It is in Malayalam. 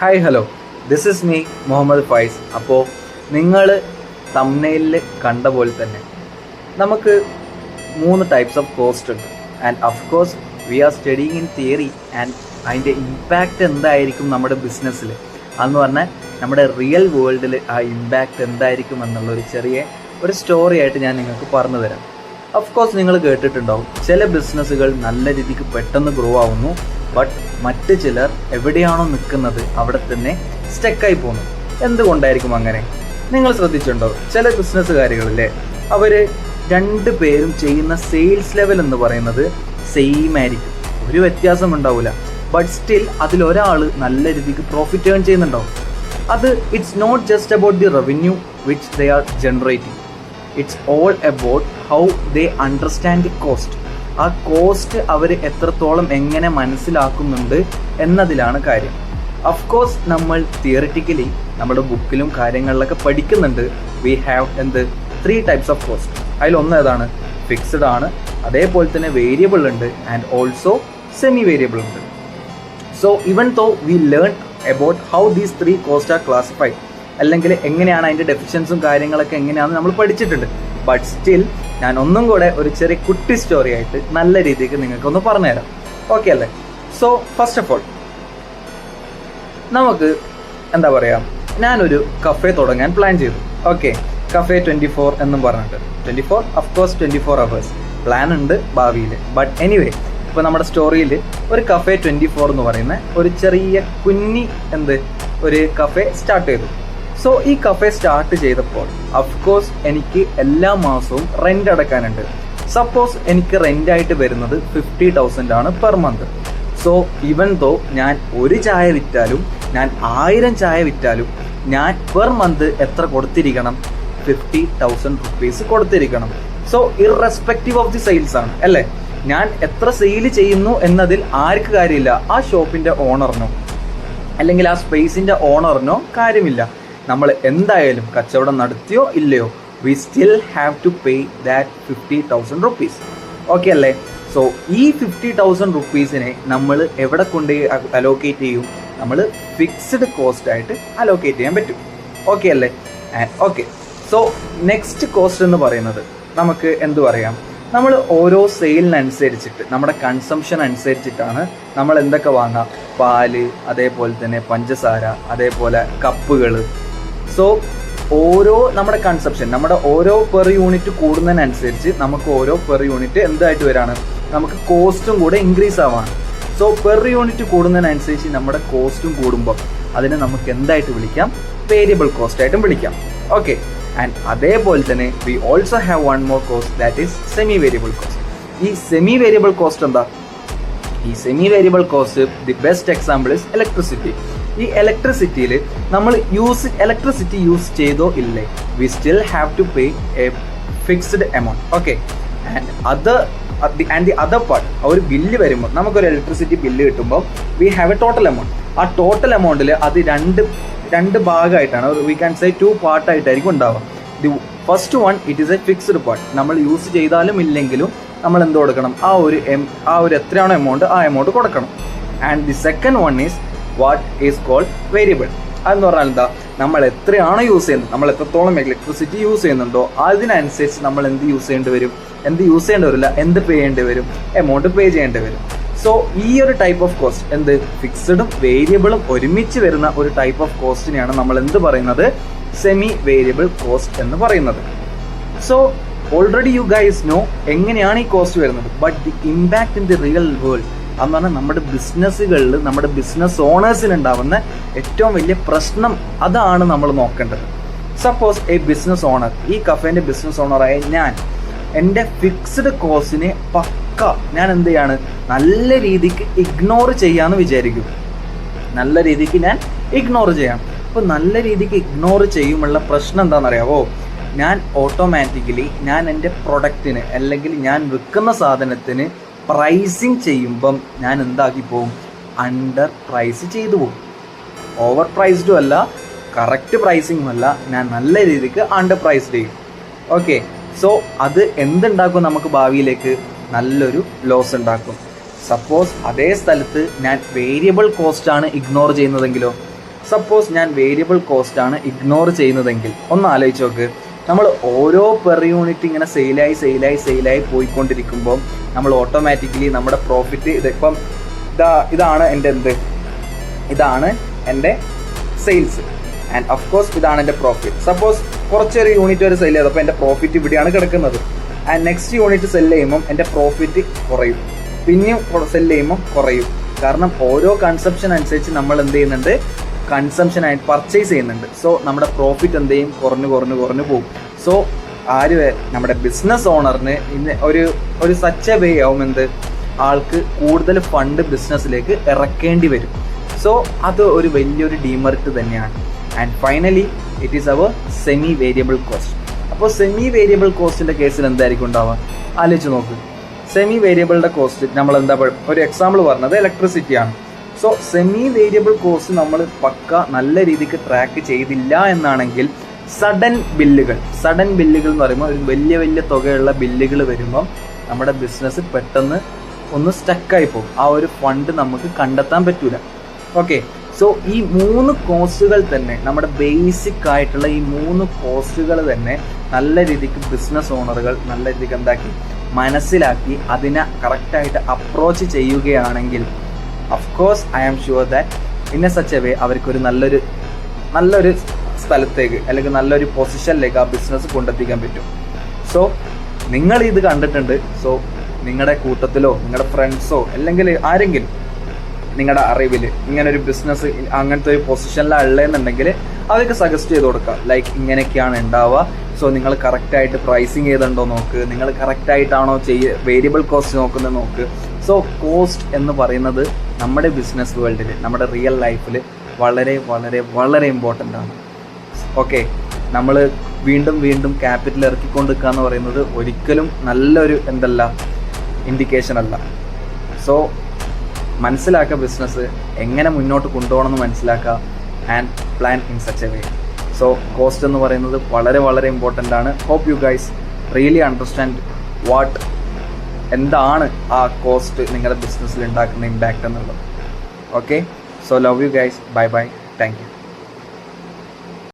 Hi hello, this is me Muhammad Faiz. അപ്പോൾ നിങ്ങൾ തംബ്നെയിലിൽ കണ്ട പോലെ തന്നെ നമുക്ക് 3 ടൈപ്സ് ഓഫ് കോസ്റ്റ് ഉണ്ട്. And of course we are studying in theory and അതിൻ്റെ ഇമ്പാക്റ്റ് എന്തായിരിക്കും നമ്മുടെ ബിസിനസ്സിൽ അതെന്ന് പറഞ്ഞാൽ നമ്മുടെ റിയൽ വേൾഡിൽ ആ ഇമ്പാക്റ്റ് എന്തായിരിക്കും എന്നുള്ളൊരു ചെറിയ സ്റ്റോറി ആയിട്ട് ഞാൻ നിങ്ങൾക്ക് പറഞ്ഞു തരാം. ഓഫ് കോഴ്സ് നിങ്ങൾ കേട്ടിട്ടുണ്ടാവും, ചില ബിസിനസ്സുകൾ നല്ല രീതിക്ക് പെട്ടെന്ന് ഗ്രോ ആവുന്നു, ബട്ട് മറ്റ് ചിലർ എവിടെയാണോ നിൽക്കുന്നത് അവിടെ തന്നെ സ്റ്റക്കായി പോകുന്നു. എന്തുകൊണ്ടായിരിക്കും അങ്ങനെ? നിങ്ങൾ ശ്രദ്ധിച്ചിട്ടുണ്ടോ? ചില ബിസിനസ്സുകാരികളിലെ അവർ 2 പേരും ചെയ്യുന്ന സെയിൽസ് ലെവൽ എന്ന് പറയുന്നത് സെയിം ആയിരിക്കും, ഒരു വ്യത്യാസം ഉണ്ടാവില്ല. ബട്ട് സ്റ്റിൽ അതിലൊരാൾ നല്ല രീതിക്ക് പ്രോഫിറ്റ് ഏൺ ചെയ്യുന്നുണ്ടാവും. അത് it's not just about the revenue which they are generating, it's all about how they understand the cost. ആ കോസ്റ്റ് അവർ എത്രത്തോളം എങ്ങനെ മനസ്സിലാക്കുന്നുണ്ട് എന്നതിലാണ് കാര്യം. ഓഫ് കോഴ്സ് നമ്മൾ തിയറിറ്റിക്കലി നമ്മുടെ ബുക്കിലും കാര്യങ്ങളിലൊക്കെ പഠിക്കുന്നുണ്ട്. We have 3 types of cost. അതിലൊന്ന് ഏതാണ്? ഫിക്സ്ഡ് ആണ്, അതേപോലെ തന്നെ വേരിയബിൾ ഉണ്ട്, ആൻഡ് ഓൾസോ സെമി വേരിയബിൾ ഉണ്ട്. So even though we learn about how these 3 cost are classified, അല്ലെങ്കിൽ എങ്ങനെയാണ് അതിൻ്റെ ഡെഫിഷ്യൻസും കാര്യങ്ങളൊക്കെ എങ്ങനെയാണെന്ന് നമ്മൾ പഠിച്ചിട്ടുണ്ട്. ബട്ട് സ്റ്റിൽ ഞാൻ ഒന്നും കൂടെ ഒരു ചെറിയ കുട്ടി സ്റ്റോറി ആയിട്ട് നല്ല രീതിക്ക് നിങ്ങൾക്കൊന്ന് പറഞ്ഞുതരാം. ഓക്കെ അല്ലേ? സോ ഫസ്റ്റ് ഓഫ് ഓൾ നമുക്ക് എന്താ പറയുക, ഞാനൊരു കഫേ തുടങ്ങാൻ പ്ലാൻ ചെയ്തു. ഓക്കെ, കഫേ 24 എന്നും പറഞ്ഞിട്ട് 24 അഫ്കോഴ്സ് 24 hours പ്ലാൻ ഉണ്ട് ഭാവിയിൽ. ബട്ട് എനിവേ, ഇപ്പോൾ നമ്മുടെ സ്റ്റോറിയിൽ ഒരു കഫേ 24 എന്ന് പറയുന്ന ഒരു ചെറിയ കുഞ്ഞി ഒരു കഫേ സ്റ്റാർട്ട് ചെയ്തു. സോ ഈ കഫേ സ്റ്റാർട്ട് ചെയ്തപ്പോൾ അഫ്കോഴ്സ് എനിക്ക് എല്ലാ മാസവും റെൻ്റ് അടക്കാനുണ്ട്. സപ്പോസ് എനിക്ക് റെൻ്റായിട്ട് വരുന്നത് 50,000 ആണ് per month. So even though ഞാൻ ഒരു ചായ വിറ്റാലും, ഞാൻ 1000 ചായ വിറ്റാലും, ഞാൻ പെർ മന്ത് എത്ര കൊടുത്തിരിക്കണം? 50,000 rupees കൊടുത്തിരിക്കണം. So irrespective of the sales ആണ് അല്ലേ? ഞാൻ എത്ര സെയിൽ ചെയ്യുന്നു എന്നതിൽ ആർക്ക് കാര്യമില്ല, ആ ഷോപ്പിൻ്റെ ഓണറിനോ അല്ലെങ്കിൽ ആ സ്പേസിൻ്റെ ഓണറിനോ കാര്യമില്ല. നമ്മൾ എന്തായാലും കച്ചവടം നടത്തിയോ ഇല്ലയോ, we still have to pay that 50,000 rupees. Okay അല്ലേ? സോ ഈ 50,000 rupeesനെ നമ്മൾ എവിടെ കൊണ്ട് അലോക്കേറ്റ് ചെയ്യും? നമ്മൾ ഫിക്സ്ഡ് കോസ്റ്റ് ആയിട്ട് അലോക്കേറ്റ് ചെയ്യാൻ പറ്റും. ഓക്കെ അല്ലേ? ഓക്കെ, സോ നെക്സ്റ്റ് കോസ്റ്റ് എന്ന് പറയുന്നത് നമുക്ക് എന്ത് പറയാം, നമ്മൾ ഓരോ സെയിലിനനുസരിച്ചിട്ട് നമ്മുടെ കൺസംഷൻ അനുസരിച്ചിട്ടാണ് നമ്മൾ എന്തൊക്കെ വാങ്ങാം. പാല്, അതേപോലെ തന്നെ പഞ്ചസാര, അതേപോലെ കപ്പുകൾ. സോ ഓരോ നമ്മുടെ കൺസംഷൻ, നമ്മുടെ ഓരോ പെർ യൂണിറ്റ് കൂടുന്നതിനനുസരിച്ച് നമുക്ക് ഓരോ പെർ യൂണിറ്റ് എന്തായിട്ട് വരാണ്, നമുക്ക് കോസ്റ്റും കൂടെ ഇൻക്രീസ് ആവാണ്. സോ പെർ യൂണിറ്റ് കൂടുന്നതിനനുസരിച്ച് നമ്മുടെ കോസ്റ്റും കൂടുമ്പോൾ അതിനെ നമുക്ക് എന്തായിട്ട് വിളിക്കാം? വേരിയബിൾ കോസ്റ്റ് ആയിട്ടും വിളിക്കാം. ഓക്കെ, ആൻഡ് അതേപോലെ തന്നെ we also have one more cost, that is semi variable cost. ഈ സെമി വേരിയബിൾ കോസ്റ്റ് എന്താ? ഈ semi variable cost the best example is electricity. ഈ ഇലക്ട്രിസിറ്റിയിൽ നമ്മൾ ഇലക്ട്രിസിറ്റി യൂസ് ചെയ്തോ ഇല്ലേ, we still have to pay a fixed amount. Okay, and the other part, ഒരു ബില്ല് വരുമ്പോൾ, നമുക്കൊരു ഇലക്ട്രിസിറ്റി ബില്ല് കിട്ടുമ്പോൾ we have a total amount. ആ ടോട്ടൽ എമൗണ്ടിൽ അത് രണ്ട് ഭാഗമായിട്ടാണ്, വി ക്യാൻ സേ 2 പാർട്ടായിട്ടായിരിക്കും ഉണ്ടാവുക. The first one it is A fixed part. നമ്മൾ യൂസ് ചെയ്താലും ഇല്ലെങ്കിലും നമ്മൾ എന്ത് കൊടുക്കണം? ആ ഒരു എത്രയാണോ എമൗണ്ട്, ആ എമൗണ്ട് കൊടുക്കണം. And the second one is what is called variable. അതെന്ന് പറഞ്ഞാൽ എന്താ, നമ്മൾ എത്രയാണോ യൂസ് ചെയ്യുന്നത്, നമ്മൾ എത്രത്തോളം ഇലക്ട്രിസിറ്റി യൂസ് ചെയ്യുന്നുണ്ടോ അതിനനുസരിച്ച് നമ്മൾ എന്ത് യൂസ് ചെയ്യേണ്ടി വരും, എന്ത് യൂസ് ചെയ്യേണ്ടി വരില്ല, എന്ത് പേ ചെയ്യേണ്ടി വരും, എമൗണ്ട് പേ ചെയ്യേണ്ടി വരും. സോ ഈ ഒരു ടൈപ്പ് ഓഫ് കോസ്റ്റ്, ഫിക്സ്ഡും വേരിയബിളും ഒരുമിച്ച് വരുന്ന ഒരു ടൈപ്പ് ഓഫ് കോസ്റ്റിനെയാണ് നമ്മൾ എന്ത് പറയുന്നത്? സെമി വേരിയബിൾ കോസ്റ്റ് എന്ന് പറയുന്നത്. So already you guys know എങ്ങനെയാണ് ഈ കോസ്റ്റ് വരുന്നത്. But the impact in the real world എന്ന് പറഞ്ഞാൽ നമ്മുടെ ബിസിനസ്സുകളിൽ, നമ്മുടെ ബിസിനസ് ഓണേഴ്സിന് ഉണ്ടാവുന്ന ഏറ്റവും വലിയ പ്രശ്നം അതാണ് നമ്മൾ നോക്കേണ്ടത്. സപ്പോസ് എ ബിസിനസ് ഓണർ, ഈ കഫേൻ്റെ ബിസിനസ് ഓണറായ ഞാൻ, എൻ്റെ ഫിക്സ്ഡ് കോസ്റ്റിനെ ഞാൻ എന്ത് ചെയ്യാണ്, നല്ല രീതിക്ക് ഇഗ്നോർ ചെയ്യാമെന്ന് വിചാരിക്കും. നല്ല രീതിക്ക് ഞാൻ ഇഗ്നോർ ചെയ്യാം. അപ്പോൾ നല്ല രീതിക്ക് ഇഗ്നോർ ചെയ്യുമുള്ള പ്രശ്നം എന്താണെന്നറിയാവോ? ഞാൻ ഓട്ടോമാറ്റിക്കലി ഞാൻ എൻ്റെ പ്രൊഡക്റ്റിന് അല്ലെങ്കിൽ ഞാൻ വിൽക്കുന്ന സാധനത്തിന് പ്രൈസിങ് ചെയ്യുമ്പം ഞാൻ എന്താക്കി പോകും? അണ്ടർ പ്രൈസ് ചെയ്തു പോകും. ഓവർ പ്രൈസ്ഡും അല്ല, കറക്റ്റ് പ്രൈസിങ്ങും അല്ല, ഞാൻ നല്ല രീതിക്ക് അണ്ടർ പ്രൈസ്ഡ് ചെയ്യും. ഓക്കെ, സോ അത് എന്തുണ്ടാക്കും? നമുക്ക് ഭാവിയിലേക്ക് നല്ലൊരു ലോസ് ഉണ്ടാക്കും. സപ്പോസ് അതേ സ്ഥലത്ത് ഞാൻ വേരിയബിൾ കോസ്റ്റാണ് ഇഗ്നോർ ചെയ്യുന്നതെങ്കിലോ, സപ്പോസ് ഞാൻ വേരിയബിൾ കോസ്റ്റാണ് ഇഗ്നോർ ചെയ്യുന്നതെങ്കിൽ ഒന്ന് ആലോചിച്ച് നോക്ക്. നമ്മൾ ഓരോ പെർ യൂണിറ്റ് ഇങ്ങനെ സെയിലായി പോയിക്കൊണ്ടിരിക്കുമ്പോൾ നമ്മൾ ഓട്ടോമാറ്റിക്കലി നമ്മുടെ പ്രോഫിറ്റ് ഇതിപ്പം ഇതാണ് എൻ്റെ ഇതാണ് എൻ്റെ സെയിൽസ് ആൻഡ് ഓഫ് കോഴ്സ് ഇതാണ് എൻ്റെ പ്രോഫിറ്റ്. സപ്പോസ് കുറച്ചൊരു യൂണിറ്റ് വരെ സെല് ചെയ്തപ്പോൾ എൻ്റെ പ്രോഫിറ്റ് ഇവിടെയാണ് കിടക്കുന്നത്. ആൻഡ് നെക്സ്റ്റ് യൂണിറ്റ് സെല് ചെയ്യുമ്പം എൻ്റെ പ്രോഫിറ്റ് കുറയും, പിന്നെയും സെല് ചെയ്യുമ്പം കുറയും. കാരണം ഓരോ കൺസംപ്ഷൻ അനുസരിച്ച് നമ്മൾ എന്ത് ചെയ്യുന്നുണ്ട്, കൺസംഷനായിട്ട് പർച്ചേസ് ചെയ്യുന്നുണ്ട്. സോ നമ്മുടെ പ്രോഫിറ്റ് എന്ത് ചെയ്യും, കുറഞ്ഞു പോകും. സോ നമ്മുടെ ബിസിനസ് ഓണറിന് ഇന്ന് ഒരു സച്ച് എ വേ ആവും എന്ത്, ആൾക്ക് കൂടുതൽ ഫണ്ട് ബിസിനസ്സിലേക്ക് ഇറക്കേണ്ടി വരും. സോ അത് ഒരു വലിയൊരു ഡീമെറിറ്റ് തന്നെയാണ്. And finally it is our semi variable cost. അപ്പോൾ സെമി വേരിയബിൾ കോസ്റ്റിൻ്റെ കേസിൽ എന്തായിരിക്കും ഉണ്ടാവുക, ആലോചിച്ച് നോക്ക്. സെമി വേരിയബിളിൻ്റെ കോസ്റ്റ് നമ്മൾ ഒരു എക്സാമ്പിൾ പറഞ്ഞത് ഇലക്ട്രിസിറ്റിയാണ്. സോ സെമി വേരിയബിൾ കോസ്റ്റ് നമ്മൾ പക്ക നല്ല രീതിക്ക് ട്രാക്ക് ചെയ്തില്ല എന്നാണെങ്കിൽ സഡൻ ബില്ലുകൾ എന്ന് പറയുമ്പോൾ ഒരു വലിയ തുകയുള്ള ബില്ലുകൾ വരുമ്പം നമ്മുടെ ബിസിനസ് പെട്ടെന്ന് ഒന്ന് സ്റ്റക്കായി പോകും. ആ ഒരു ഫണ്ട് നമുക്ക് കണ്ടെത്താൻ പറ്റൂല. ഓക്കെ, സോ ഈ 3 കോസ്റ്റുകൾ തന്നെ, നമ്മുടെ ബേസിക് ആയിട്ടുള്ള ഈ 3 കോസ്റ്റുകൾ തന്നെ നല്ല രീതിക്ക് ബിസിനസ് ഓണറുകൾ നല്ല രീതിക്ക് മനസ്സിലാക്കി അതിനെ കറക്റ്റായിട്ട് അപ്രോച്ച് ചെയ്യുകയാണെങ്കിൽ of course I am sure that in a such a way അവർക്കൊരു നല്ലൊരു സ്ഥലത്തേക്ക് അല്ലെങ്കിൽ നല്ലൊരു പൊസിഷനിലേക്ക് ആ ബിസിനസ് കൊണ്ടെത്തിക്കാൻ പറ്റും. സോ നിങ്ങൾ ഇത് കണ്ടിട്ടുണ്ട്. സോ നിങ്ങളുടെ കൂട്ടത്തിലോ നിങ്ങളുടെ ഫ്രണ്ട്സോ അല്ലെങ്കിൽ ആരെങ്കിലും നിങ്ങളുടെ അറിവിൽ ഇങ്ങനൊരു ബിസിനസ് അങ്ങനത്തെ ഒരു പൊസിഷനിലാണ് ഉള്ളതെന്നുണ്ടെങ്കിൽ അവർക്ക് സജസ്റ്റ് ചെയ്ത് കൊടുക്കുക. ലൈക്ക് ഇങ്ങനെയൊക്കെയാണ് ഉണ്ടാവുക. സോ നിങ്ങൾ കറക്റ്റായിട്ട് പ്രൈസിങ് ചെയ്തിട്ടുണ്ടോ നോക്ക്, നിങ്ങൾ കറക്റ്റായിട്ടാണോ വേരിയബിൾ കോസ്റ്റ് നോക്കുന്നത് നോക്ക്. സോ കോസ്റ്റ് എന്ന് പറയുന്നത് നമ്മുടെ ബിസിനസ് വേൾഡിൽ, നമ്മുടെ റിയൽ ലൈഫിൽ വളരെ വളരെ വളരെ ഇമ്പോർട്ടൻ്റ് ആണ്. ഓക്കെ, നമ്മൾ വീണ്ടും ക്യാപിറ്റൽ ഇറക്കിക്കൊണ്ടിരിക്കുക എന്ന് പറയുന്നത് ഒരിക്കലും നല്ലൊരു ഇൻഡിക്കേഷൻ അല്ല. സോ മനസ്സിലാക്കുക, ബിസിനസ് എങ്ങനെ മുന്നോട്ട് കൊണ്ടുപോകണമെന്ന് മനസ്സിലാക്കുക and plan in such a way. So cost എന്ന് പറയുന്നത് വളരെ വളരെ ഇമ്പോർട്ടൻ്റ് ആണ്. Hope you guys really understand എന്താണ് ആ കോസ്റ്റ് നിങ്ങളുടെ ബിസിനസ്സിൽ ഉണ്ടാക്കുന്ന ഇമ്പാക്റ്റ് എന്നുള്ളത്. Okay, so love you guys, bye thank U.